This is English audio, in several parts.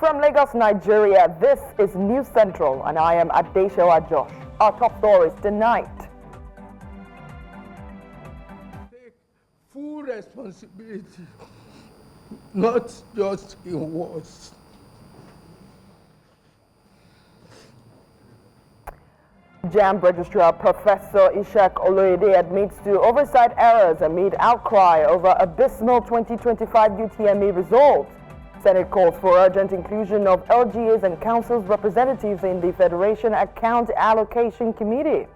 From Lagos, Nigeria, this is News Central, and I am Adeshawa Josh. Our top stories tonight. Take full responsibility, not just in words. JAMB Registrar Professor Ejioku admits to oversight errors amid outcry over abysmal 2025 UTME results. Senate calls for urgent inclusion of LGAs and councils representatives in the Federation Account Allocation Committee.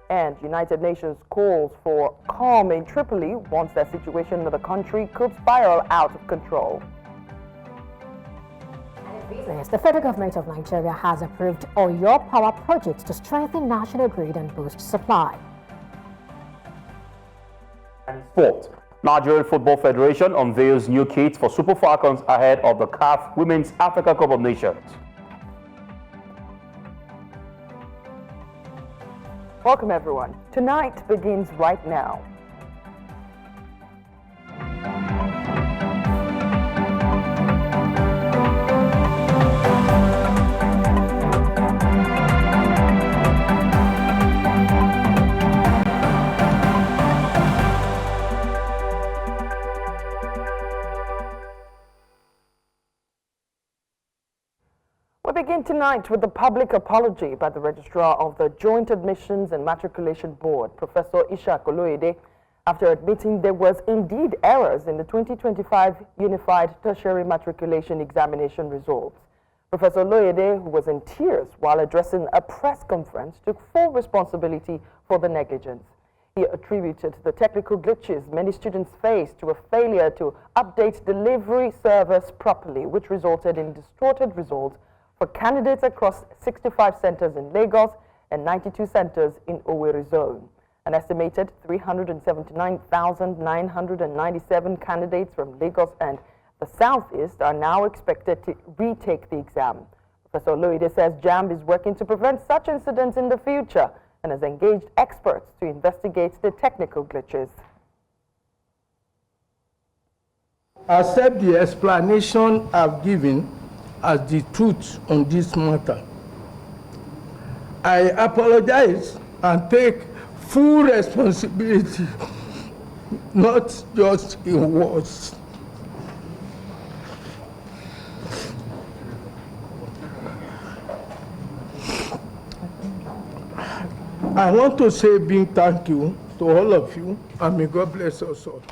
And United Nations calls for calm in Tripoli once the situation in the country could spiral out of control. The federal government of Nigeria has approved Oyo Power projects to strengthen national grid and boost supply. And sport. Nigerian Football Federation unveils new kits for Super Falcons ahead of the CAF Women's Africa Cup of Nations. Welcome everyone. Tonight begins right now. We begin tonight with the public apology by the Registrar of the Joint Admissions and Matriculation Board, Professor Ejioku, after admitting there was indeed errors in the 2025 Unified Tertiary Matriculation Examination results. Professor Oloyede, who was in tears while addressing a press conference, took full responsibility for the negligence. He attributed the technical glitches many students faced to a failure to update delivery servers properly, which resulted in distorted results for candidates across 65 centers in Lagos and 92 centers in Owerri zone. An estimated 379,997 candidates from Lagos and the Southeast are now expected to retake the exam. Professor Oloyede says JAMB is working to prevent such incidents in the future and has engaged experts to investigate the technical glitches. Accept the explanation I've given as the truth on this matter. I apologize and take full responsibility, not just in words. I want to say a big thank you to all of you, and may God bless us all.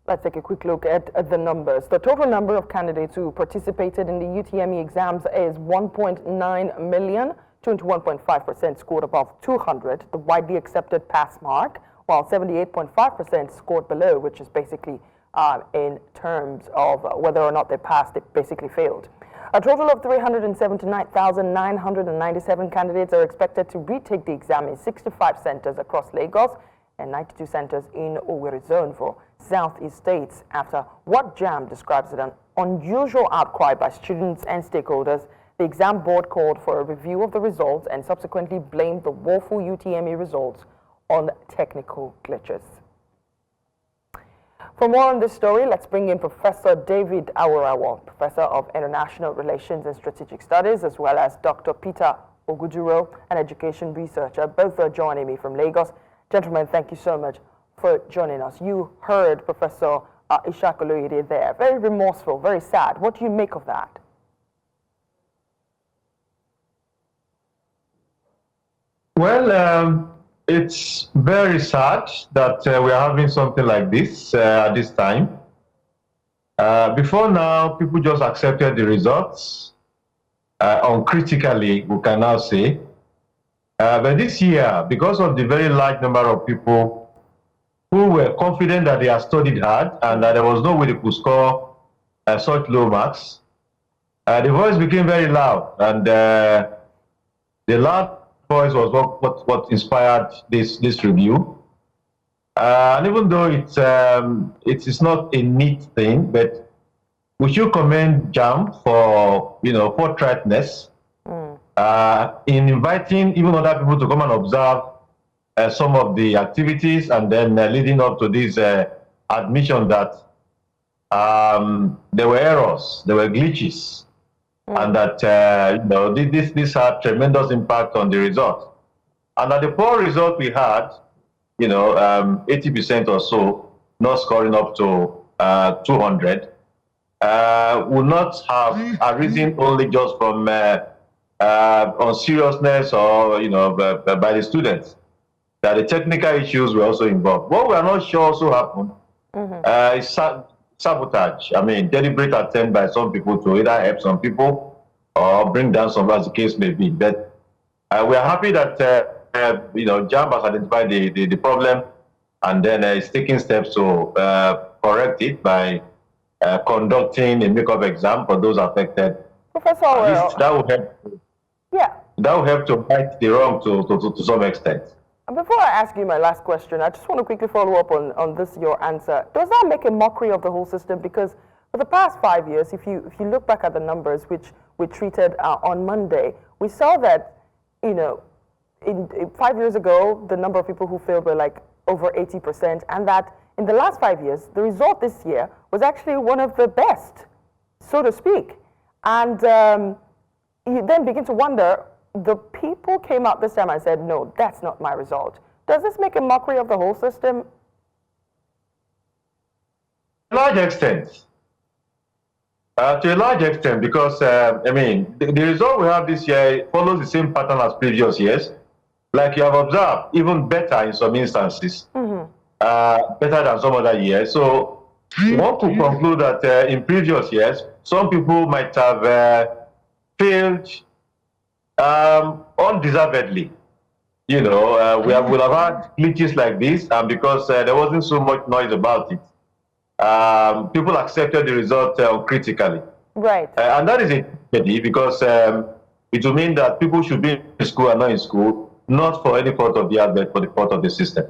Let's take a quick look at the numbers. The total number of candidates who participated in the UTME exams is 1.9 million. 21.5% scored above 200, the widely accepted pass mark, while 78.5% scored below, which is basically in terms of whether or not they passed, they basically failed. A total of 379,997 candidates are expected to retake the exam in 65 centers across Lagos and 92 centers in Owerri zone for Southeast states after what JAMB describes as an unusual outcry by students and stakeholders. The exam board called for a review of the results and subsequently blamed the woeful UTME results on technical glitches. For more on this story, let's bring in Professor David Awurawa, Professor of International Relations and Strategic Studies, as well as Dr. Peter Oguduro, an education researcher. Both are joining me from Lagos. Gentlemen, thank you so much for joining us. You heard Professor Ejioku there. Very remorseful, very sad. What do you make of that? Well, it's very sad that we are having something like this at this time. Before now, people just accepted the results uncritically, we can now say. But this year, because of the very large number of people who were confident that they had studied hard and that there was no way they could score such low marks, the voice became very loud, and the loud voice was what inspired this review. And even though it is not a neat thing, but we should commend JAMB for forthrightness in inviting even other people to come and observe some of the activities, and then leading up to this admission that there were errors, there were glitches and that this had tremendous impact on the results. And at the poor result we had, 80% or so not scoring up to 200, would not have arisen only just from on seriousness or by the students. That the technical issues were also involved. What we are not sure also happened is sabotage. I mean, deliberate attempt by some people to either help some people or bring down some, as the case may be. But we are happy that JAMB has identified the problem and then is taking steps to correct it by conducting a make-up exam for those affected. Professor, that will help. Yeah. That will help to right the wrong to some extent. And before I ask you my last question, I just want to quickly follow up on this, your answer. Does that make a mockery of the whole system? Because for the past 5 years, if you look back at the numbers which we treated on Monday, we saw that, in 5 years ago, the number of people who failed were like over 80%, and that in the last 5 years, the result this year was actually one of the best, so to speak. And you then begin to wonder, the people came out this time and said, no, that's not my result. Does this make a mockery of the whole system? To a large extent. To a large extent, because, the result we have this year follows the same pattern as previous years. Like you have observed, even better in some instances, better than some other years. So one could conclude that in previous years, some people might have failed undeservedly. We will have had glitches like this, and because there wasn't so much noise about it, people accepted the result critically. Right. And that is a pity, because it will mean that people should be in school and not in school, not for any fault of the advert, for the fault of the system.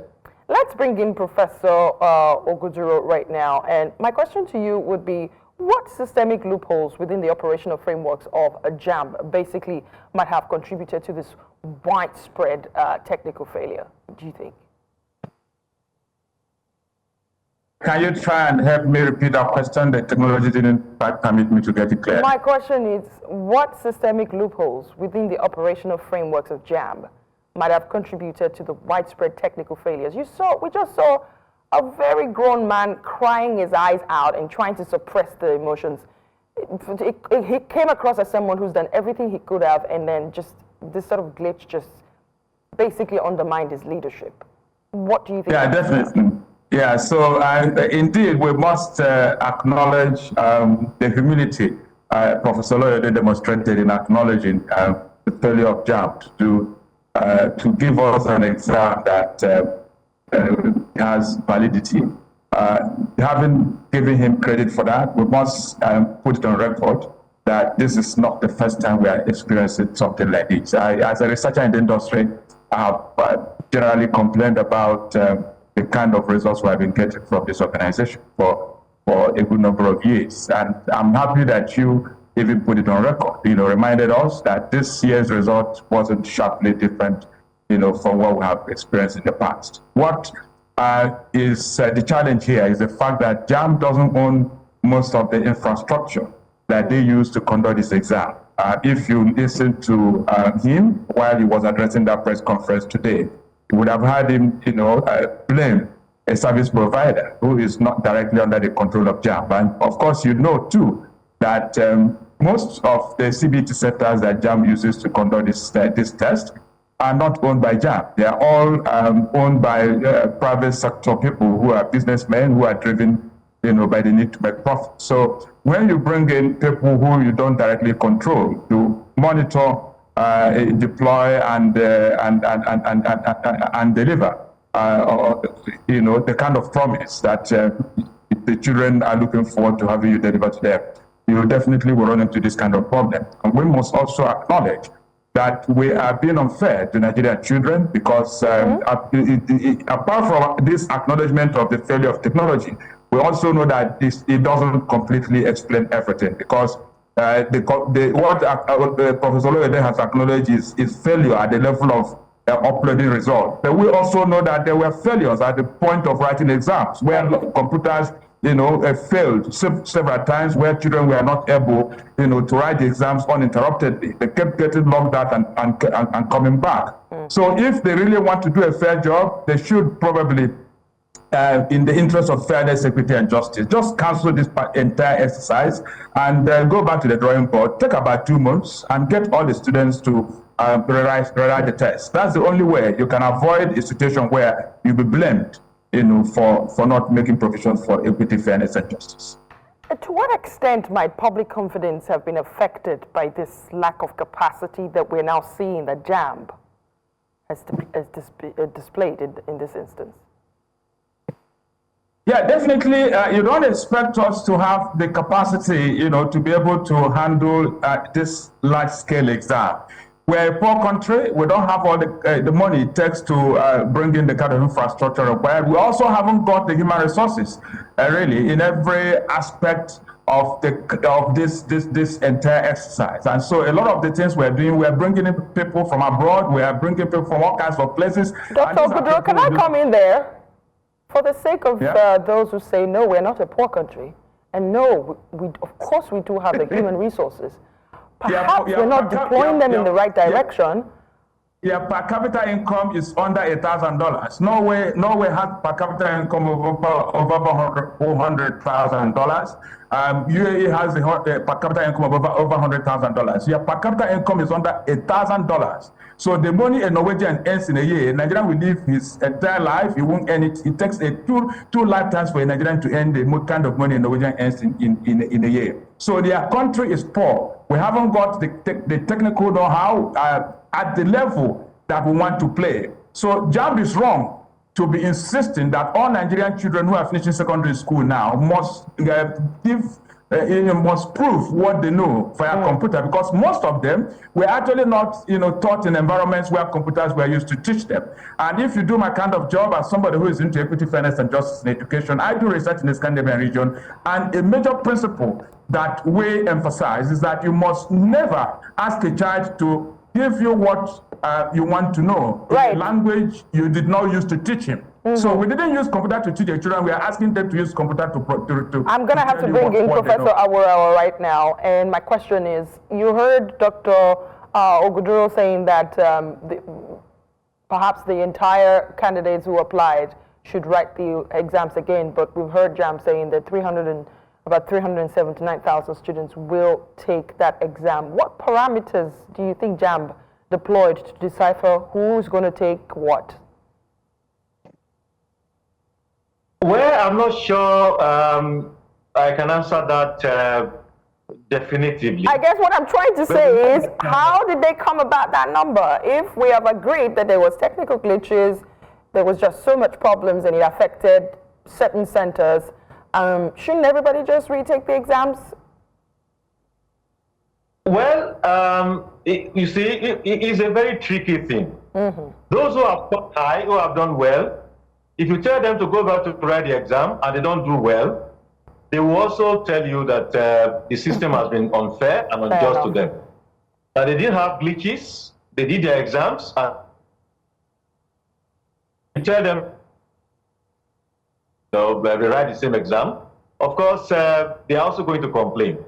Let's bring in Professor Oguduro right now. And my question to you would be, what systemic loopholes within the operational frameworks of a JAMB basically might have contributed to this widespread technical failure, do you think? Can you try and help me repeat that question? The technology didn't quite permit me to get it clear. My question is, what systemic loopholes within the operational frameworks of JAMB might have contributed to the widespread technical failures? We just saw a very grown man crying his eyes out and trying to suppress the emotions. He came across as someone who's done everything he could have, and then just this sort of glitch just basically undermined his leadership. What do you think? Yeah, definitely. Yeah, so indeed, we must acknowledge the humility Professor Loyode demonstrated in acknowledging the failure of JAMB to give us an exam that has validity. Having given him credit for that, we must put it on record that this is not the first time we are experiencing something like this. As a researcher in the industry, I have generally complained about the kind of results we have been getting from this organization for a good number of years. And I'm happy that you even put it on record, reminded us that this year's result wasn't sharply different, from what we have experienced in the past. What is the challenge here is the fact that JAMB doesn't own most of the infrastructure that they use to conduct this exam. If you listen to him while he was addressing that press conference today, you would have heard him, blame a service provider who is not directly under the control of JAMB. And of course, too, that most of the CBT centers that JAMB uses to conduct this test are not owned by JAMB. They are all owned by private sector people who are businessmen who are driven, by the need to make profit. So when you bring in people who you don't directly control to monitor, deploy, and deliver, the kind of promise that the children are looking forward to having you deliver to them, you definitely will run into this kind of problem. And we must also acknowledge that we are being unfair to Nigerian children because apart from this acknowledgement of the failure of technology, we also know that it doesn't completely explain everything, because what Professor Loyode has acknowledged is failure at the level of uploading results. But we also know that there were failures at the point of writing exams, where computers failed several times, where children were not able, to write the exams uninterruptedly. They kept getting locked out and coming back. So if they really want to do a fair job, they should probably, in the interest of fairness, equity, and justice, just cancel this entire exercise and go back to the drawing board, take about 2 months, and get all the students to rewrite the test. That's the only way you can avoid a situation where you'll be blamed, for not making provisions for equity, fairness, and justice. To what extent might public confidence have been affected by this lack of capacity that we're now seeing that JAMB has displayed in this instance? Yeah, definitely. You don't expect us to have the capacity, to be able to handle this large-scale exam. We're a poor country. We don't have all the money it takes to bring in the kind of infrastructure required. We also haven't got the human resources, really, in every aspect of this entire exercise. And so a lot of the things we're doing, we're bringing in people from abroad. We are bringing people from all kinds of places. Dr. Ogudoro, can I come in there? For the sake of those who say, no, we're not a poor country, and no, of course we do have the human resources. Perhaps we're not deploying them in the right direction. Yeah, per capita income is under $1,000. Norway has per capita income of over $400,000. UAE has a per capita income of over $100,000. Yeah, per capita income is under $1,000. So the money a Norwegian earns in a year, Nigerian will live his entire life. He won't earn it. It takes two lifetimes for a Nigerian to earn the kind of money a Norwegian earns in a year. So their country is poor. We haven't got the technical know-how at the level that we want to play. So JAMB is wrong to be insisting that all Nigerian children who are finishing secondary school now must must prove what they know via computer, because most of them were actually not taught in environments where computers were used to teach them. And if you do my kind of job as somebody who is into equity, fairness, and justice in education, I do research in the Scandinavian region, and a major principle that we emphasize is that you must never ask a child to give you what you want to know in a language you did not use to teach him. So we didn't use computer to teach the children. We are asking them to use computer to I'm going to have to bring in Professor Awurawa right now. And my question is, you heard Dr. Ogudoro saying that perhaps the entire candidates who applied should write the exams again. But we've heard JAMB saying that about 379,000 students will take that exam. What parameters do you think JAMB deployed to decipher who's going to take what? Well, I'm not sure I can answer that definitively. I guess what I'm trying to say is, how did they come about that number? If we have agreed that there was technical glitches, there was just so much problems and it affected certain centers, shouldn't everybody just retake the exams? Well, you see, it's a very tricky thing. Those who have got high, who have done well, if you tell them to go back to write the exam and they don't do well, they will also tell you that the system has been unfair and unjust to them. That they didn't have glitches, they did their exams, and you tell them they write the same exam. Of course, they are also going to complain.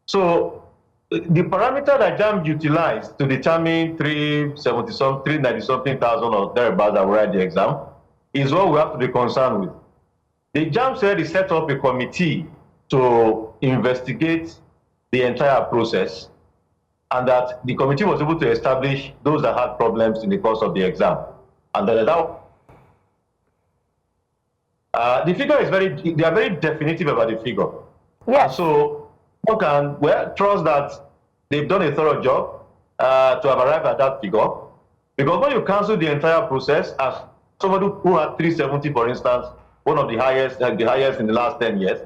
So the parameter that JAMB utilized to determine 390-something thousand or thereabouts that will write the exam is what we have to be concerned with. The JAMB said he set up a committee to investigate the entire process, and that the committee was able to establish those that had problems in the course of the exam. And the figure is they are very definitive about the figure. Yes. So one can trust that they've done a thorough job to have arrived at that figure, because when you cancel the entire process, as somebody who had 370, for instance, one of the highest in the last 10 years,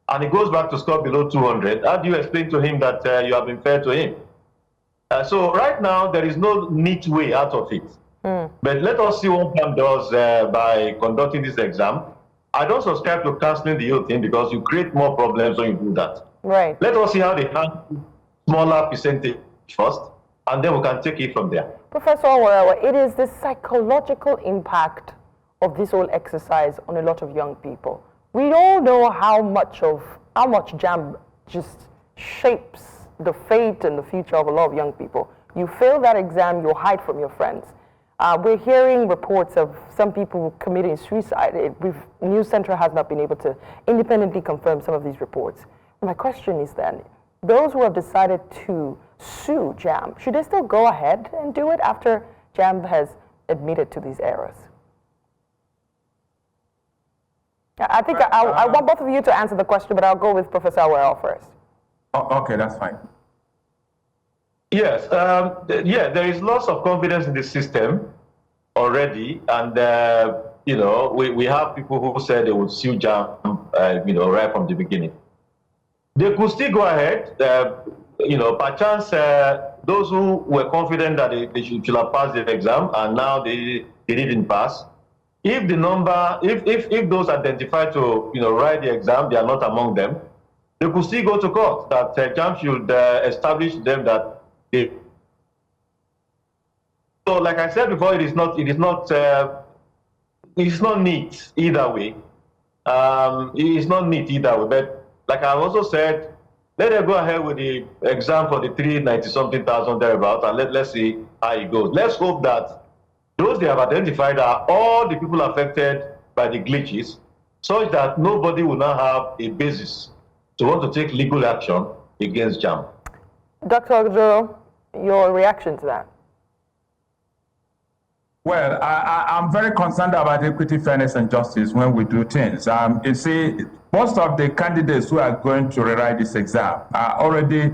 and he goes back to score below 200, how do you explain to him that you have been fair to him? So right now, there is no neat way out of it. But let us see what JAMB does by conducting this exam. I don't subscribe to canceling the whole thing, because you create more problems when you do that. Right. Let us see how they handle smaller percentage first, and then we can take it from there. Professor Awurawa, it is the psychological impact of this whole exercise on a lot of young people. We all know how much JAMB just shapes the fate and the future of a lot of young people. You fail that exam, you hide from your friends. We're hearing reports of some people committing suicide. News Central has not been able to independently confirm some of these reports. My question is then, those who have decided to sue JAMB, should they still go ahead and do it after JAMB has admitted to these errors? I think I want both of you to answer the question, but I'll go with Professor Awero first. Oh, okay, that's fine. Yes, yeah, there is lots of confidence in the system already, and you know, we have people who said they would sue JAMB, you know, right from the beginning. They could still go ahead, you know, perchance those who were confident that they should have passed the exam and now they didn't pass. If the number, if those identified to, you know, write the exam, they are not among them, they could still go to court that JAMB should establish them that they. So, like I said before, it's not neat either way. It's not neat either way. But like I also said, let them go ahead with the exam for the 390-something thousand thereabouts, and let's see how it goes. Let's hope that those they have identified are all the people affected by the glitches, such that nobody will now have a basis to want to take legal action against JAMB. Dr. Ogjo, your reaction to that? Well, I'm very concerned about equity, fairness, and justice when we do things. You see, most of the candidates who are going to rewrite this exam are already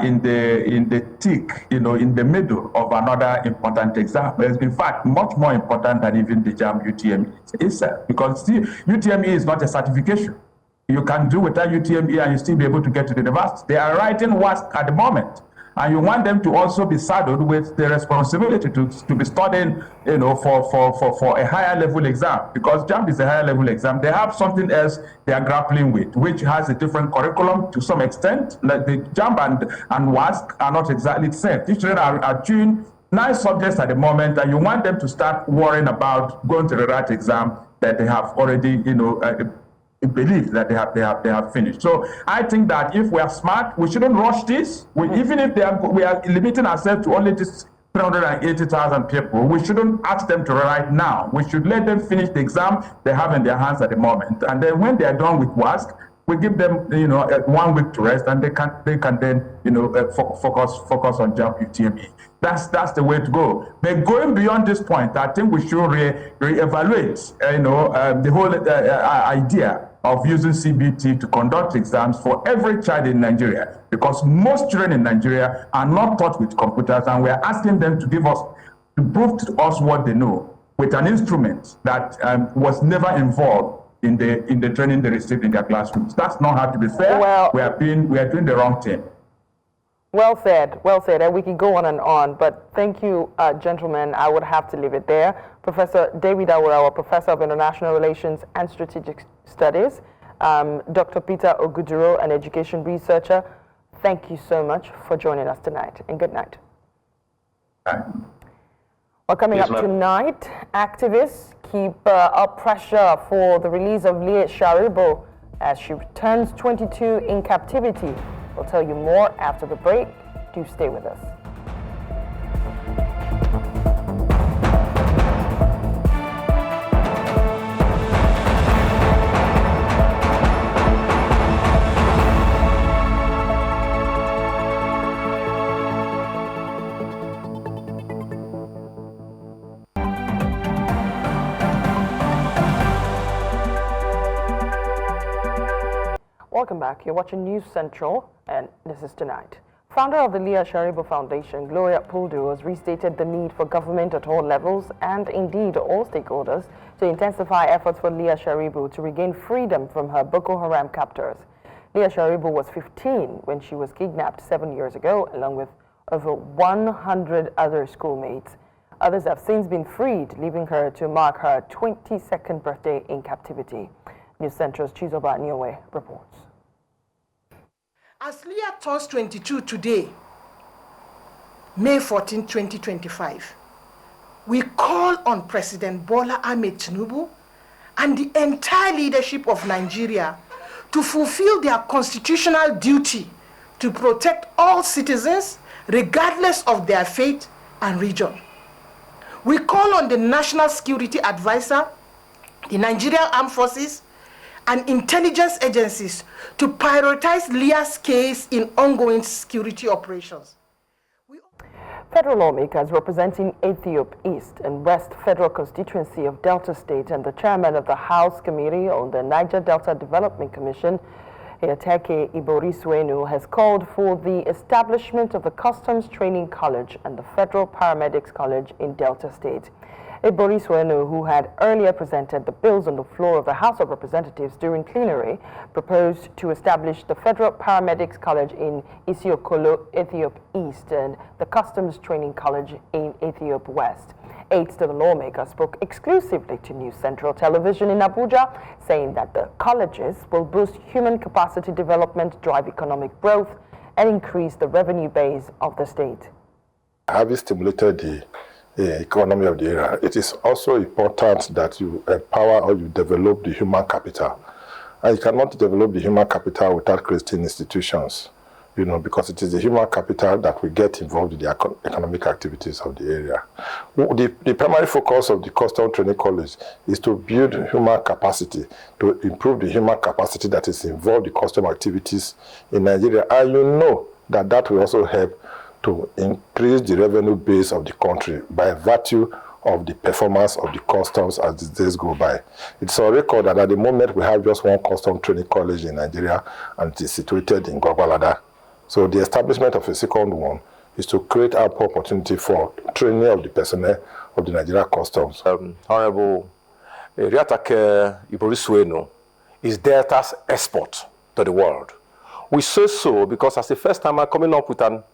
in the thick, you know, in the middle of another important exam. It's in fact much more important than even the JAMB UTME itself, because see, UTME is not a certification. You can do without UTME and you still be able to get to the university. They are writing WASC at the moment. And you want them to also be saddled with the responsibility to be studying, you know, for a higher level exam, because JAMB is a higher level exam. They have something else they are grappling with, which has a different curriculum to some extent. Like the JAMB and WASC are not exactly the same. These children are doing 9 subjects at the moment, and you want them to start worrying about going to the right exam that they have already, you know, believe that they have finished. So I think that if we are smart, we shouldn't rush this. Even if we are limiting ourselves to only this 380,000 people, we shouldn't ask them to write now. We should let them finish the exam they have in their hands at the moment, and then when they are done with WASC, we give them, you know, 1 week to rest, and they can then, you know, focus on JAMB UTME. That's the way to go. But going beyond this point, I think we should reevaluate, you know, the whole idea of using CBT to conduct exams for every child in Nigeria, because most children in Nigeria are not taught with computers, and we are asking them to prove to us what they know with an instrument that was never involved in the training they received in their classrooms. That's not how to be fair. Well, we are doing the wrong thing. Well said, and we can go on and on, but thank you, gentlemen. I would have to leave it there. Professor David Awurawa, Professor of International Relations and Strategic Studies, Dr. Peter Oguduro, an education researcher, thank you so much for joining us tonight, and good night. Well, coming up tonight, activists keep up pressure for the release of Leah Sharibu as she returns 22 in captivity. We'll tell you more after the break. Do stay with us. Welcome back. You're watching News Central, and this is Tonight. Founder of the Leah Sharibu Foundation, Gloria Puldu, has restated the need for government at all levels and indeed all stakeholders to intensify efforts for Leah Sharibu to regain freedom from her Boko Haram captors. Leah Sharibu was 15 when she was kidnapped 7 years ago, along with over 100 other schoolmates. Others have since been freed, leaving her to mark her 22nd birthday in captivity. News Central's Chizoba Niowe reports. As Leah turns 22 today, May 14, 2025, we call on President Bola Ahmed Tinubu and the entire leadership of Nigeria to fulfill their constitutional duty to protect all citizens regardless of their faith and region. We call on the National Security Advisor, the Nigerian Armed Forces, and intelligence agencies to prioritize Leah's case in ongoing security operations. Federal lawmakers representing Ethiop East and West Federal Constituency of Delta State and the chairman of the House Committee on the Niger Delta Development Commission, Ikere Gorge, has called for the establishment of the Customs Training College and the Federal Paramedics College in Delta State. Gorge, who had earlier presented the bills on the floor of the House of Representatives during plenary, proposed to establish the Federal Paramedics College in Ejioku, Ethiop East, and the Customs Training College in Ethiop West. Aides to the lawmaker spoke exclusively to News Central Television in Abuja, saying that the colleges will boost human capacity development, drive economic growth, and increase the revenue base of the state. Having stimulated the economy of the area, it is also important that you empower or you develop the human capital. And you cannot develop the human capital without creating institutions, because it is the human capital that will get involved in the economic activities of the area. The primary focus of the Custom Training College is to build human capacity, to improve the human capacity that is involved in custom activities in Nigeria. And that will also help to increase the revenue base of the country by virtue of the performance of the customs as the days go by. It's on record that at the moment we have just one custom training college in Nigeria, and it is situated in Gwagwalada. So the establishment of a second one is to create ample opportunity for training of the personnel of the Nigeria Customs. Honorable Ikere Gorge is Delta's export to the world. We say so because as the first time I'm coming up with an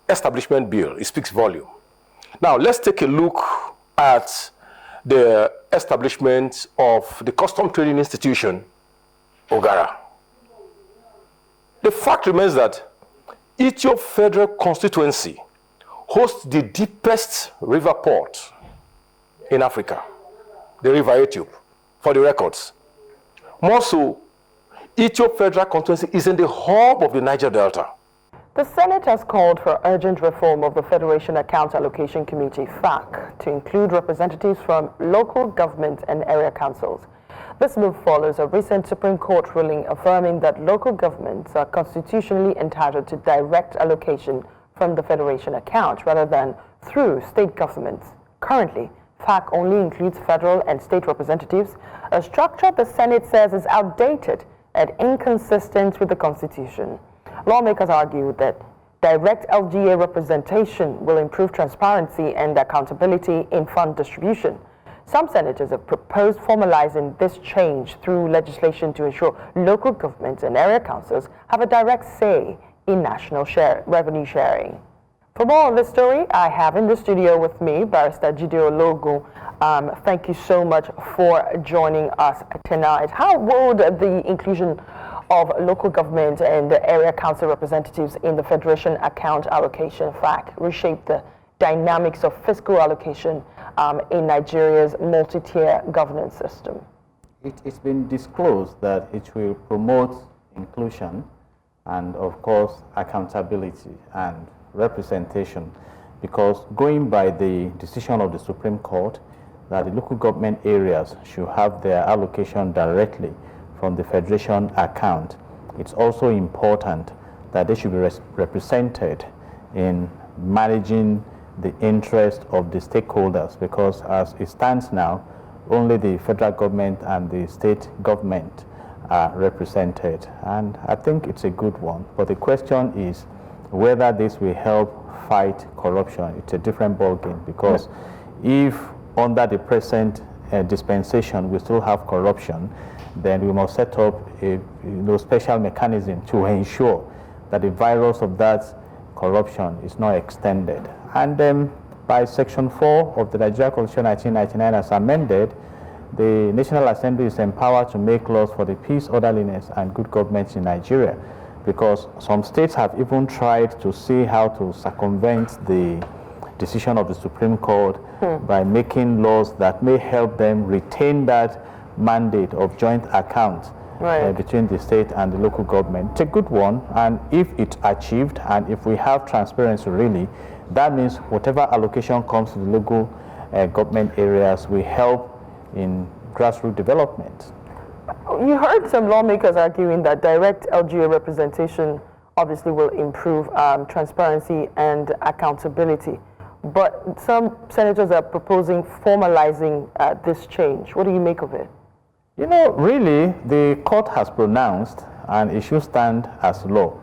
establishment bill, it speaks volume. Now let's take a look at the establishment of the Custom Training Institution, Ogara. The fact remains that Ethiop Federal Constituency hosts the deepest river port in Africa, the River Ethiop, for the records. More so, Ethiop Federal Constituency is in the hub of the Niger Delta. The Senate has called for urgent reform of the Federation Account Allocation Committee, FAC, to include representatives from local government and area councils. This move follows a recent Supreme Court ruling affirming that local governments are constitutionally entitled to direct allocation from the Federation account rather than through state governments. Currently, FAC only includes federal and state representatives, a structure the Senate says is outdated and inconsistent with the Constitution. Lawmakers argue that direct LGA representation will improve transparency and accountability in fund distribution. Some senators have proposed formalizing this change through legislation to ensure local governments and area councils have a direct say in national revenue sharing. For more on this story, I have in the studio with me Barrister Jide Ologun. Thank you so much for joining us tonight. How would the inclusion of local government and area council representatives in the Federation Account Allocation FAC reshape the dynamics of fiscal allocation in Nigeria's multi-tier governance system? It's been disclosed that it will promote inclusion and, of course, accountability and representation, because going by the decision of the Supreme Court that the local government areas should have their allocation directly from the Federation account, it's also important that they should be represented in managing the interest of the stakeholders, because as it stands now, only the federal government and the state government are represented. And I think it's a good one. But the question is whether this will help fight corruption. It's a different ballgame, because if under the present dispensation we still have corruption, then we must set up a special mechanism to ensure that the virus of that corruption is not extended. And then by Section 4 of the Nigerian Constitution 1999 as amended, the National Assembly is empowered to make laws for the peace, orderliness, and good government in Nigeria, because some states have even tried to see how to circumvent the decision of the Supreme Court by making laws that may help them retain that mandate of joint account between the state and the local government. It's a good one, and if it's achieved and if we have transparency really, that means whatever allocation comes to the local government areas will help in grassroots development. You heard some lawmakers arguing that direct LGA representation obviously will improve transparency and accountability. But some senators are proposing formalizing this change. What do you make of it? You know, really, the court has pronounced and it should stand as law.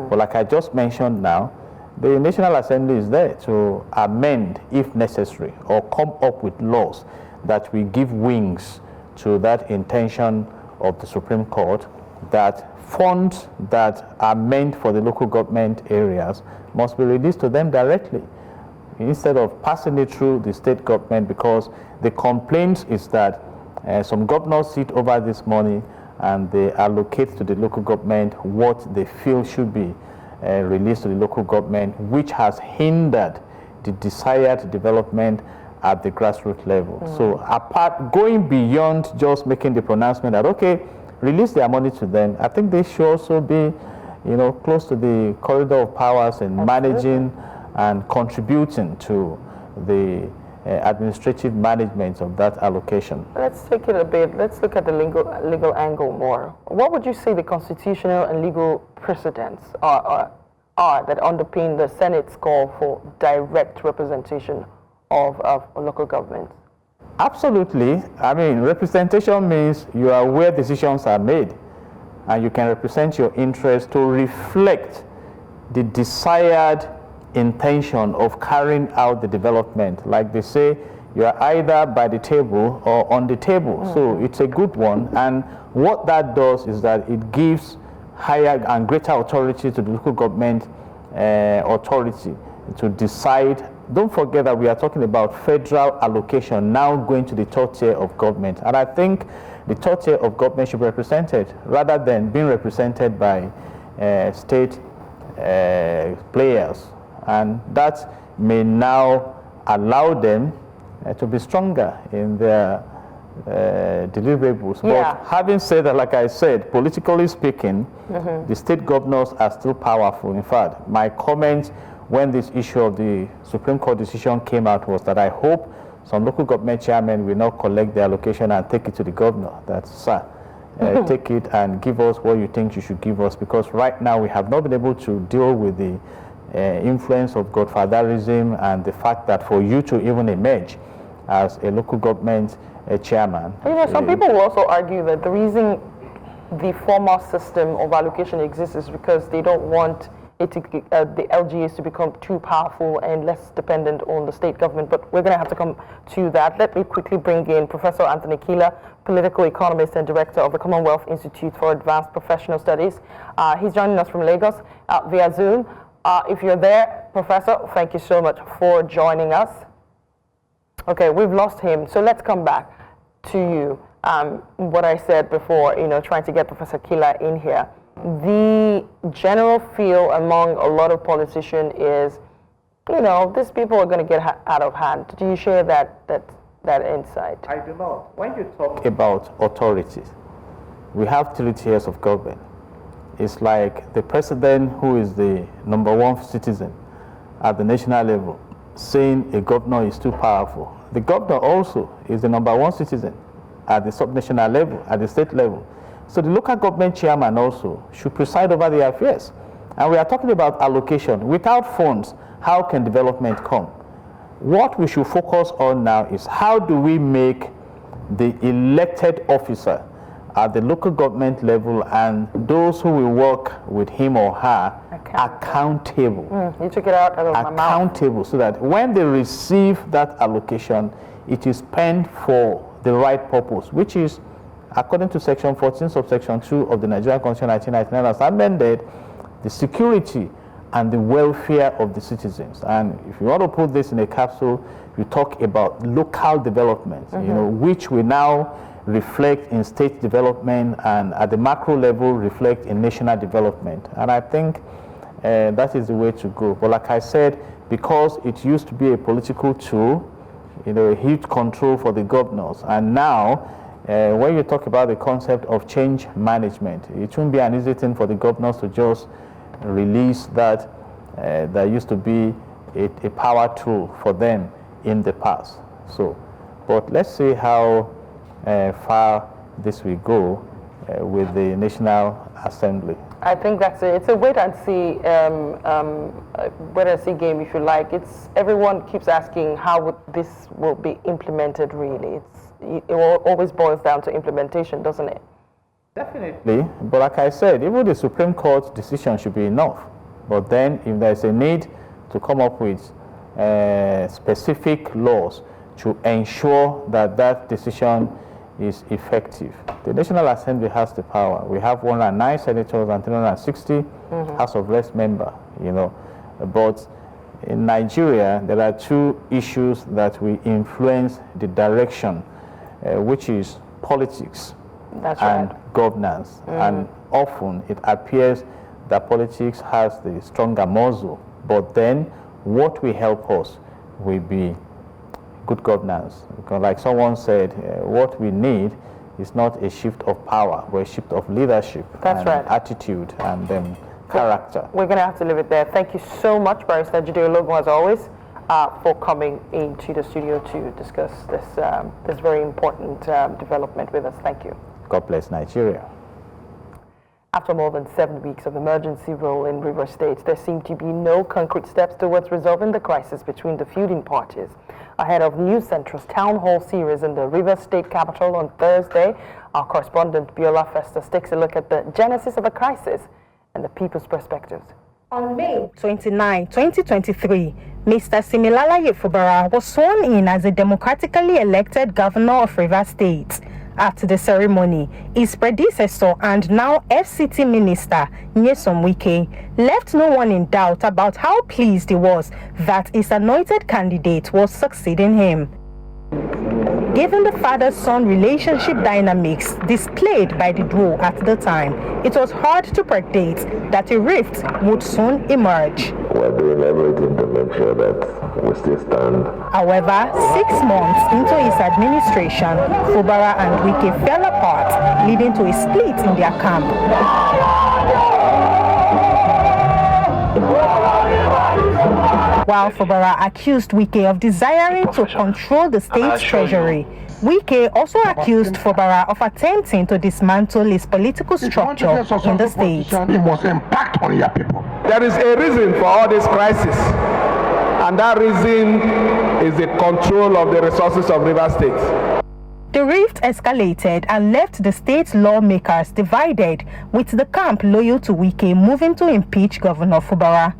But like I just mentioned now, the National Assembly is there to amend, if necessary, or come up with laws that will give wings to that intention of the Supreme Court, that funds that are meant for the local government areas must be released to them directly, instead of passing it through the state government, because the complaint is that some governors sit over this money and they allocate to the local government what they feel should be released to the local government, which has hindered the desired development at the grassroots level. So apart, going beyond just making the pronouncement that, okay, release their money to them, I think they should also be, you know, close to the corridor of powers in managing and contributing to the administrative management of that allocation. Let's take it a bit. Let's look at the legal angle more. What would you say the constitutional and legal precedents are that underpin the Senate's call for direct representation of local government? Absolutely. I mean, representation means you are where decisions are made, and you can represent your interests to reflect the desired intention of carrying out the development. Like they say, you are either by the table or on the table. So it's a good one. And what that does is that it gives higher and greater authority to the local government authority to decide. Don't forget that we are talking about federal allocation now going to the third tier of government. And I think the third tier of government should be represented rather than being represented by state players. And that may now allow them to be stronger in their deliverables. Yeah. But having said that, like I said, politically speaking, the state governors are still powerful. In fact, my comment when this issue of the Supreme Court decision came out was that I hope some local government chairmen will not collect the allocation and take it to the governor. That's, sir, take it and give us what you think you should give us, because right now we have not been able to deal with the influence of godfatherism and the fact that for you to even emerge as a local government chairman. You know, some people will also argue that the reason the formal system of allocation exists is because they don't want it to, the LGAs to become too powerful and less dependent on the state government. But we're going to have to come to that. Let me quickly bring in Professor Anthony Kila, political economist and director of the Commonwealth Institute for Advanced Professional Studies. He's joining us from Lagos via Zoom. If you're there, Professor, thank you so much for joining us. Okay, we've lost him, so let's come back to you. What I said before, you know, trying to get Professor Kila in here. The general feel among a lot of politicians is, you know, these people are going to get out of hand. Do you share that insight? I do not. When you talk about authorities, we have 3 tiers of government. It's like the president, who is the #1 citizen at the national level, saying a governor is too powerful. The governor also is the #1 citizen at the subnational level, at the state level. So the local government chairman also should preside over the affairs. And we are talking about allocation. Without funds, how can development come? What we should focus on now is how do we make the elected officer at the local government level and those who will work with him or her accountable. You took it out of my mouth. Accountable, so that when they receive that allocation, it is spent for the right purpose, which is, according to Section 14, subsection 2 of the Nigerian Constitution 1999 as amended, the security and the welfare of the citizens. And if you want to put this in a capsule, you talk about local development, you know, which we now reflect in state development and at the macro level reflect in national development. And I think that is the way to go. But like I said, because it used to be a political tool, you know, a huge control for the governors, and now when you talk about the concept of change management, it shouldn't be an easy thing for the governors to just release that there used to be a power tool for them in the past. So, but let's see how far this will go with the National Assembly. I think that's it. It's a wait and see game, if you like. Everyone keeps asking how this will be implemented. Really, it always boils down to implementation, doesn't it? Definitely. But like I said, even the Supreme Court decision should be enough. But then, if there's a need to come up with specific laws to ensure that that decision is effective. The National Assembly has the power. We have 109 senators and 360 House of Reps members, But in Nigeria, there are two issues that will influence the direction, which is politics and governance. And often it appears that politics has the stronger muzzle. But then what will help us will be good governance. Because like someone said, what we need is not a shift of power, but a shift of leadership. That's right. Attitude and character. We're going to have to leave it there. Thank you so much, Barrister Jide Ologun, as always, for coming into the studio to discuss this very important development with us. Thank you. God bless Nigeria. After more than 7 weeks of emergency rule in Rivers State, there seem to be no concrete steps towards resolving the crisis between the feuding parties. Ahead of News Central's Town Hall series in the Rivers State capital on Thursday, our correspondent Biola Festus takes a look at the genesis of the crisis and the people's perspectives. On May 29, 2023, Mr. Similalaye Fubara was sworn in as a democratically elected governor of Rivers State. At the ceremony, his predecessor and now FCT Minister Nyesom Wike left no one in doubt about how pleased he was that his anointed candidate was succeeding him. Given the father-son relationship dynamics displayed by the duo at the time, it was hard to predict that a rift would soon emerge. We're doing everything to make sure that we still stand. However, 6 months into his administration, Fubara and Wike fell apart, leading to a split in their camp. While Fubara accused Wike of desiring to control the state's treasury, Wike also accused Fubara of attempting to dismantle his political structure in the state. It must impact on your people. There is a reason for all this crisis, and that reason is the control of the resources of Rivers State. The rift escalated and left the state's lawmakers divided, with the camp loyal to Wike moving to impeach Governor Fubara.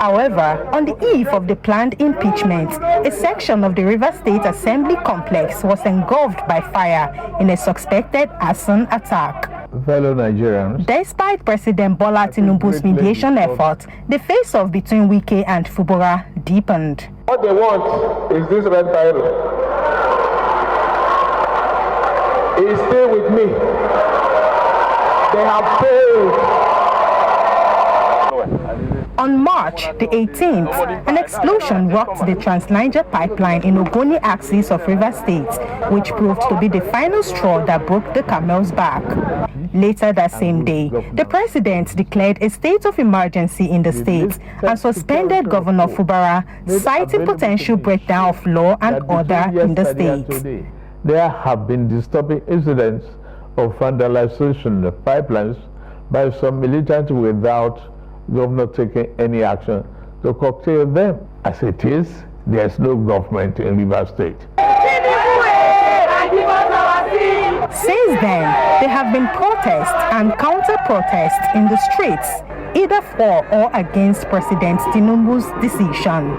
However, on the eve of the planned impeachment, a section of the Rivers State Assembly complex was engulfed by fire in a suspected arson attack. Fellow Nigerians, despite President Bola Tinubu's mediation efforts, the face-off between Wike and Fubara deepened. What they want is this red title. He's still with me. They have failed. On March the 18th, an explosion rocked the Trans-Niger pipeline in Ogoni axis of Rivers State, which proved to be the final straw that broke the camel's back. Later that same day, the president declared a state of emergency in the state and suspended Governor Fubara, citing potential breakdown of law and order in the state. There have been disturbing incidents of vandalization of pipelines by some militants without governor taking any action to curtail them. As it is, there is no government in Rivers State. Since then, there have been protests and counter-protests in the streets, either for or against President Tinubu's decision.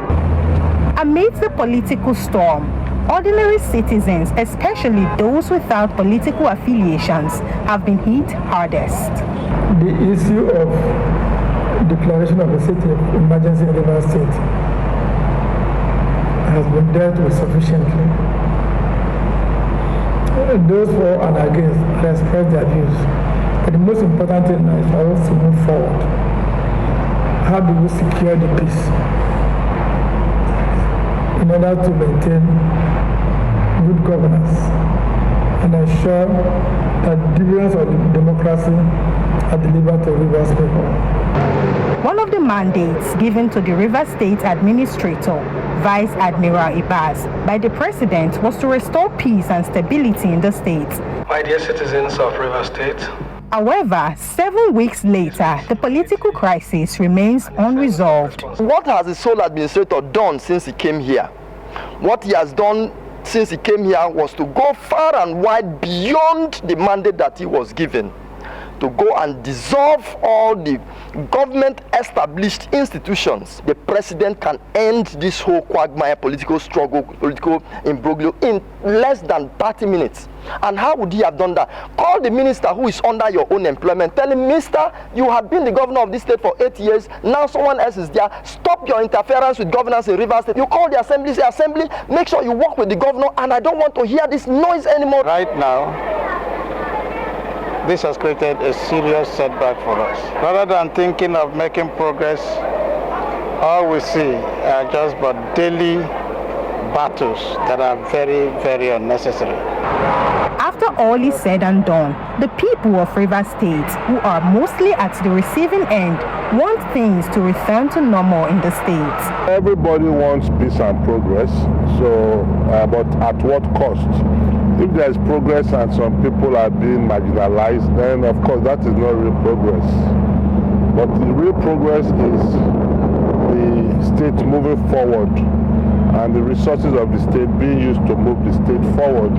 Amidst the political storm, ordinary citizens, especially those without political affiliations, have been hit hardest. The issue of declaration of a state of emergency in Rivers State has been dealt with sufficiently. Those for and against have expressed their views. But the most important thing now is for us to move forward. How do we secure the peace in order to maintain good governance and ensure that dividends of democracy are delivered to Rivers people. One of the mandates given to the River State Administrator, Vice Admiral Ibaz, by the President was to restore peace and stability in the state. My dear citizens of River State. However, 7 weeks later, the political crisis remains unresolved. What has the sole administrator done since he came here? What he has done since he came here was to go far and wide beyond the mandate that he was given, to go and dissolve all the government-established institutions. The president can end this whole quagmire political struggle, political imbroglio in less than 30 minutes. And how would he have done that? Call the minister who is under your own employment. Tell him, Mister, you have been the governor of this state for 8 years. Now someone else is there. Stop your interference with governance in Rivers State. You call the assembly, say, Assembly, make sure you work with the governor, and I don't want to hear this noise anymore. Right now, this has created a serious setback for us. Rather than thinking of making progress, all we see are just but daily battles that are very, very unnecessary. After all is said and done, the people of River State, who are mostly at the receiving end, want things to return to normal in the state. Everybody wants peace and progress, so but at what cost? If there is progress and some people are being marginalized, then of course that is not real progress. But the real progress is the state moving forward and the resources of the state being used to move the state forward.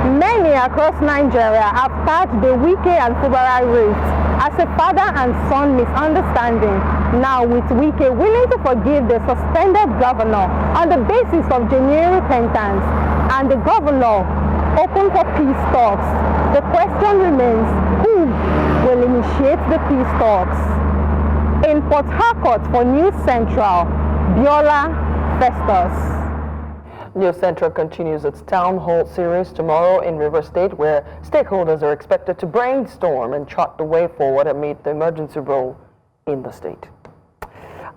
Many across Nigeria have patched the Wike and Fubara rift as a father and son misunderstanding. Now with Wike willing to forgive the suspended governor on the basis of genuine repentance and the governor open for peace talks, the question remains, who will initiate the peace talks? In Port Harcourt for News Central, Biola Festus. News Central continues its town hall series tomorrow in River State, where stakeholders are expected to brainstorm and chart the way forward amid the emergency role in the state.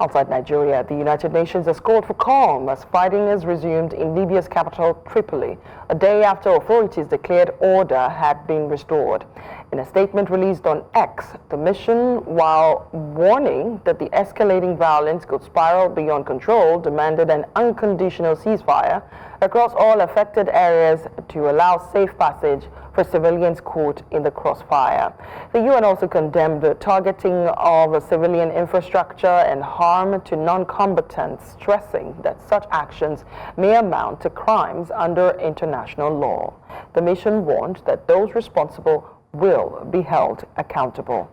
Outside Nigeria, the United Nations has called for calm as fighting has resumed in Libya's capital, Tripoli, a day after authorities declared order had been restored. In a statement released on X, the mission, while warning that the escalating violence could spiral beyond control, demanded an unconditional ceasefire across all affected areas to allow safe passage for civilians caught in the crossfire. The UN also condemned the targeting of civilian infrastructure and harm to non-combatants, stressing that such actions may amount to crimes under international law. The mission warned that those responsible will be held accountable.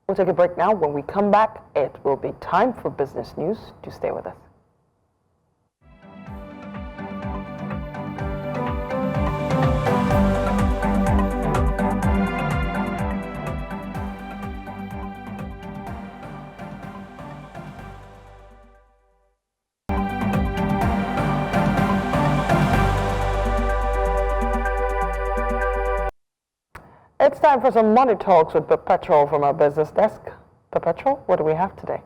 We'll take a break now. When we come back, it will be time for business news. Do stay with us. It's time for some money talks with Perpetual from our business desk. Perpetual, what do we have today?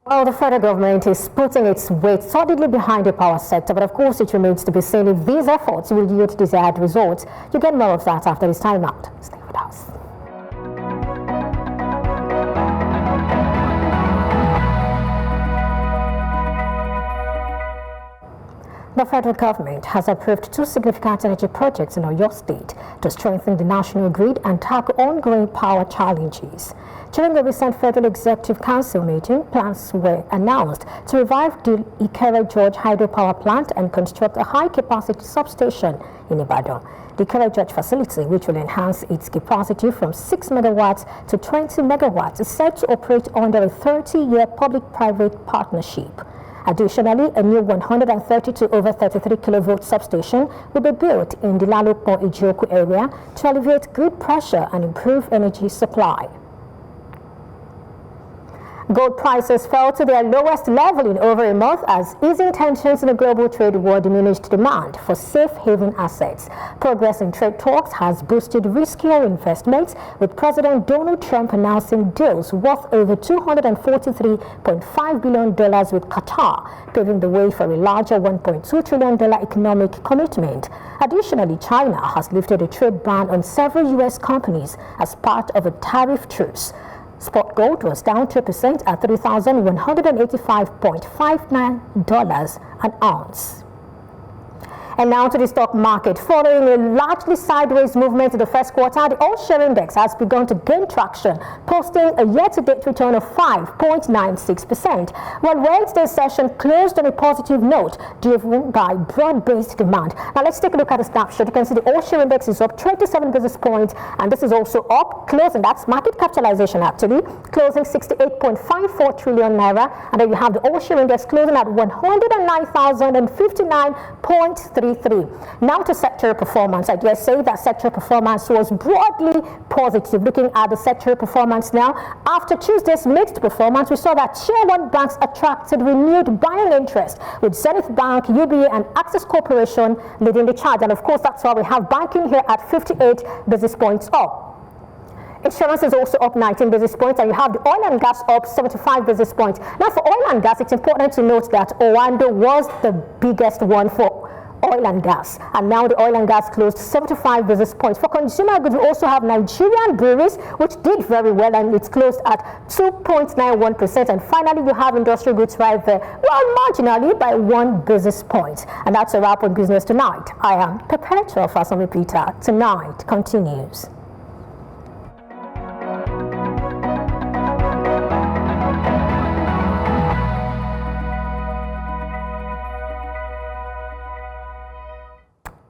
Well, the federal government is putting its weight solidly behind the power sector, but of course it remains to be seen if these efforts will yield desired results. You get more of that after this time out. Stay with us. The federal government has approved 2 significant energy projects in Oyo State to strengthen the national grid and tackle ongoing power challenges. During a recent Federal Executive Council meeting, plans were announced to revive the Ikere Gorge Hydropower Plant and construct a high-capacity substation in Ibadan. The Ikere Gorge facility, which will enhance its capacity from 6 megawatts to 20 megawatts, is set to operate under a 30-year public-private partnership. Additionally, a new 132 over 33 kilovolt substation will be built in the Lalupon Ejioku area to alleviate grid pressure and improve energy supply. Gold prices fell to their lowest level in over a month as easing tensions in the global trade war diminished demand for safe haven assets. Progress in trade talks has boosted riskier investments, with President Donald Trump announcing deals worth over $243.5 billion with Qatar, paving the way for a larger $1.2 trillion economic commitment. Additionally, China has lifted a trade ban on several U.S. companies as part of a tariff truce. Spot gold was down 2% at $3,185.59 an ounce. And now to the stock market. Following a largely sideways movement in the first quarter, the all-share index has begun to gain traction, posting a year-to-date return of 5.96%, while Wednesday's session closed on a positive note, driven by broad-based demand. Now let's take a look at the snapshot. You can see the all-share index is up 27 basis points, and this is also up closing. That's market capitalization actually, closing 68.54 trillion naira, and then you have the all-share index closing at 109,059.33. Now to sector performance. I dare say that sector performance was broadly positive. Looking at the sector performance now, after Tuesday's mixed performance, we saw that Tier 1 banks attracted renewed buying interest, with Zenith Bank, UBA and Access Corporation leading the charge. And of course, that's why we have banking here at 58 basis points up. Insurance is also up 19 basis points, and you have the oil and gas up 75 basis points. Now for oil and gas, it's important to note that Owando was the biggest one for oil and gas, and now the oil and gas closed 75 basis points. For consumer goods, we also have Nigerian breweries, which did very well, and it's closed at 2.91%. And finally, you have industrial goods right there, well, marginally by 1 basis point. And that's a wrap on Business Tonight. I am Perpetual Fasami Peter. Tonight continues.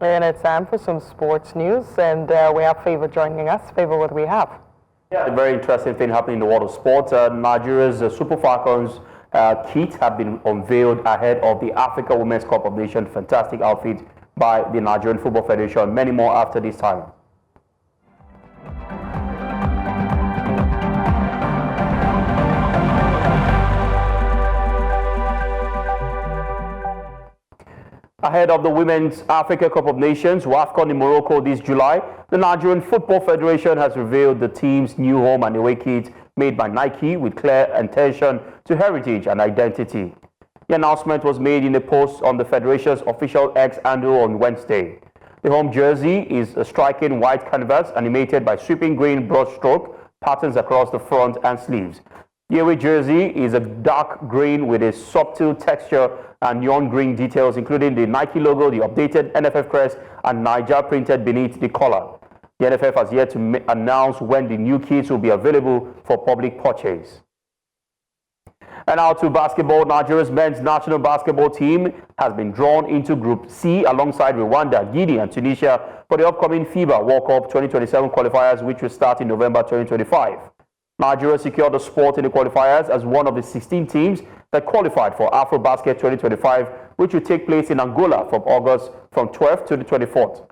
And it's time for some sports news, and we have Favor joining us. Favor, what do we have? Yeah, a very interesting thing happening in the world of sports. Nigeria's Super Falcons kit have been unveiled ahead of the Africa Women's Cup of Nations. Fantastic outfit by the Nigerian Football Federation. Many more after this time. Ahead of the Women's Africa Cup of Nations, WAFCON in Morocco this July, the Nigerian Football Federation has revealed the team's new home and away kit made by Nike with clear attention to heritage and identity. The announcement was made in a post on the Federation's official X handle on Wednesday. The home jersey is a striking white canvas animated by sweeping green brushstroke patterns across the front and sleeves. The away jersey is a dark green with a subtle texture and neon green details, including the Nike logo, the updated NFF crest, and Niger printed beneath the collar. The NFF has yet to announce when the new kits will be available for public purchase. And now to basketball. Nigeria's men's national basketball team has been drawn into Group C alongside Rwanda, Guinea, and Tunisia for the upcoming FIBA World Cup 2027 qualifiers, which will start in November 2025. Nigeria secured the spot in the qualifiers as one of the 16 teams that qualified for AfroBasket 2025, which will take place in Angola from August 12th to the 24th.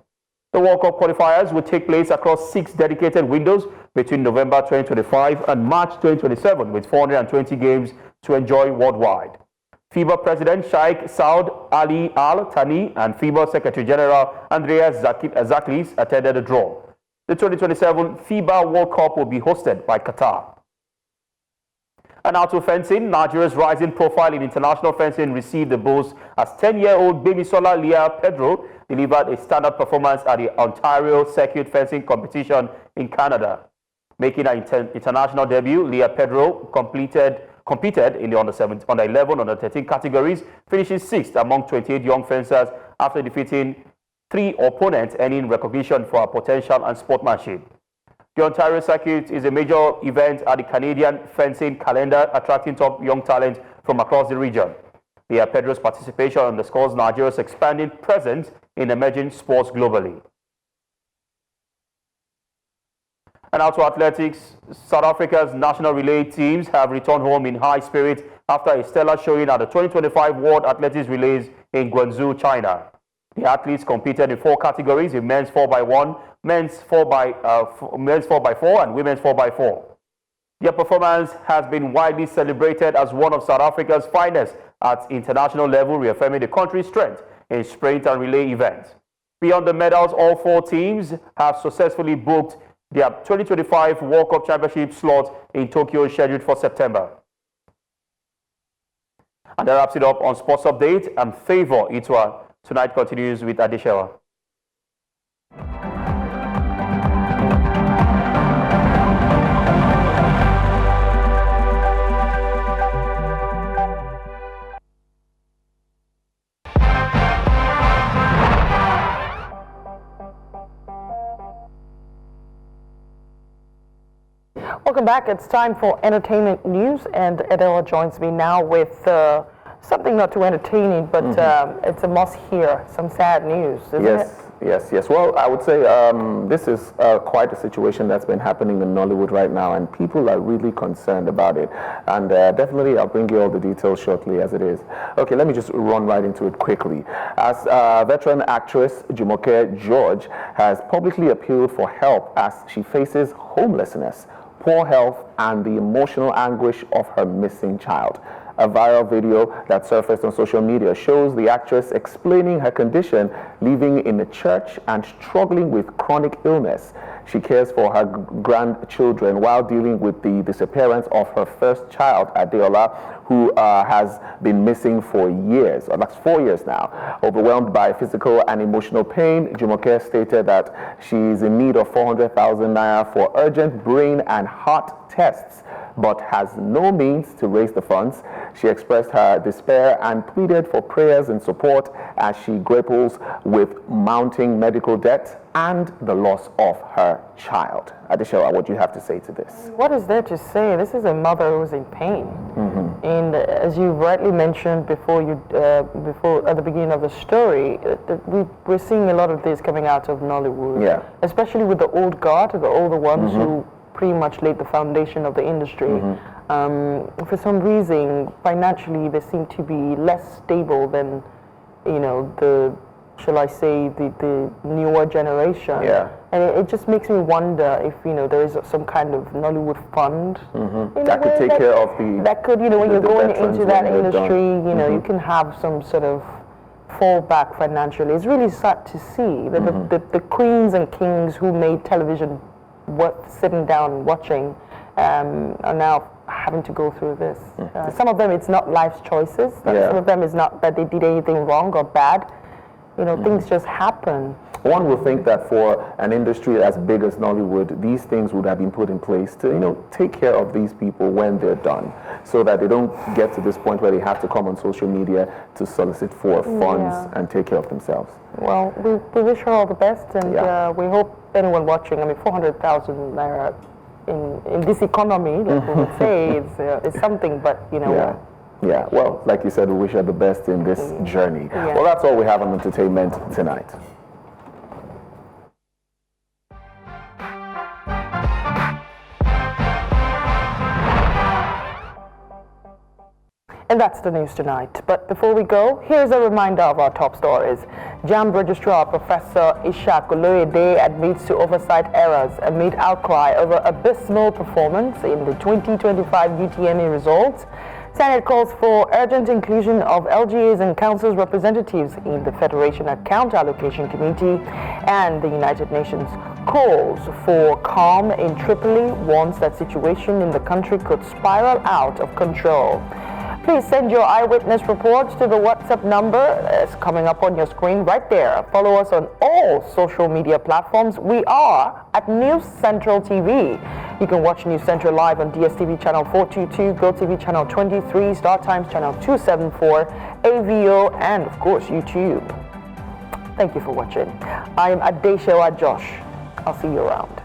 The World Cup qualifiers will take place across 6 dedicated windows between November 2025 and March 2027, with 420 games to enjoy worldwide. FIBA President Sheikh Saud Ali Al Thani and FIBA Secretary General Andreas Zaklis attended the draw. The 2027 FIBA World Cup will be hosted by Qatar. And now to fencing. Nigeria's rising profile in international fencing received the boost as 10-year-old Gbemisola Leah Pedro delivered a standout performance at the Ontario Circuit Fencing Competition in Canada. Making an international debut, Leah Pedro competed in the under-11, under-13 categories, finishing 6th among 28 young fencers after defeating 3 opponents, earning recognition for her potential and sportsmanship. The Ontario Circuit is a major event at the Canadian fencing calendar, attracting top young talent from across the region. Leah Pedro's participation underscores Nigeria's expanding presence in emerging sports globally. And now to athletics. South Africa's national relay teams have returned home in high spirit after a stellar showing at the 2025 World Athletics Relays in Guangzhou, China. The athletes competed in 4 categories: in men's 4x1, men's 4x4, and women's 4x4. Their performance has been widely celebrated as one of South Africa's finest at international level, reaffirming the country's strength in sprint and relay events. Beyond the medals, all 4 teams have successfully booked their 2025 World Cup Championship slot in Tokyo, scheduled for September. And that wraps it up on Sports Update. I'm Favor Itwa. Tonight continues with Adeshewa. Welcome back. It's time for entertainment news, and Adela joins me now with something not too entertaining, but it's a must hear. Some sad news, isn't it? Yes. Well, I would say this is quite a situation that's been happening in Nollywood right now, and people are really concerned about it. And definitely, I'll bring you all the details shortly as it is. Okay, let me just run right into it quickly. As veteran actress Ikere Gorge has publicly appealed for help as she faces homelessness, poor health, and the emotional anguish of her missing child. A viral video that surfaced on social media shows the actress explaining her condition, living in a church and struggling with chronic illness. She cares for her grandchildren while dealing with the disappearance of her first child, Adeola, who has been missing for years, or that's 4 years now. Overwhelmed by physical and emotional pain, Ikere stated that she is in need of 400,000 naira for urgent brain and heart tests, but has no means to raise the funds. She expressed her despair and pleaded for prayers and support as she grapples with mounting medical debt and the loss of her child. Adeshewa, what do you have to say to this? What is there to say? This is a mother who's in pain. And as you rightly mentioned before at the beginning of the story, we're seeing a lot of this coming out of Nollywood, especially with the old guard, the older ones who pretty much laid the foundation of the industry. For some reason, financially, they seem to be less stable than, the newer generation. And it just makes me wonder if, there is some kind of Nollywood fund that could take care of the... That could, when you're going into that industry, you can have some sort of fallback financially. It's really sad to see that the queens and kings who made television worth sitting down and watching are now having to go through this. Some of them, it's not life's choices. Some of them, it's not that they did anything wrong or bad. Things just happen. One would think that for an industry as big as Nollywood, these things would have been put in place to, take care of these people when they're done, so that they don't get to this point where they have to come on social media to solicit for funds and take care of themselves. Well, we wish her all the best, and we hope anyone watching, 400,000 naira in this economy, like we would say, it's something, but Yeah, well, like you said, we wish her the best in this journey. Well, that's all we have on entertainment tonight. And that's the news tonight. But before we go, here's a reminder of our top stories. JAMB Registrar Professor Ejioku admits to oversight errors amid outcry over abysmal performance in the 2025 UTME results. Senate calls for urgent inclusion of LGAs and councils representatives in the Federation Account Allocation Committee, and the United Nations calls for calm in Tripoli, warns that situation in the country could spiral out of control. Please send your eyewitness reports to the WhatsApp number that's coming up on your screen right there. Follow us on all social media platforms. We are at News Central TV. You can watch News Central live on DSTV channel 422, GoTV channel 23, Star Times channel 274, AVO, and of course YouTube. Thank you for watching. I am Adeshewa Josh. I'll see you around.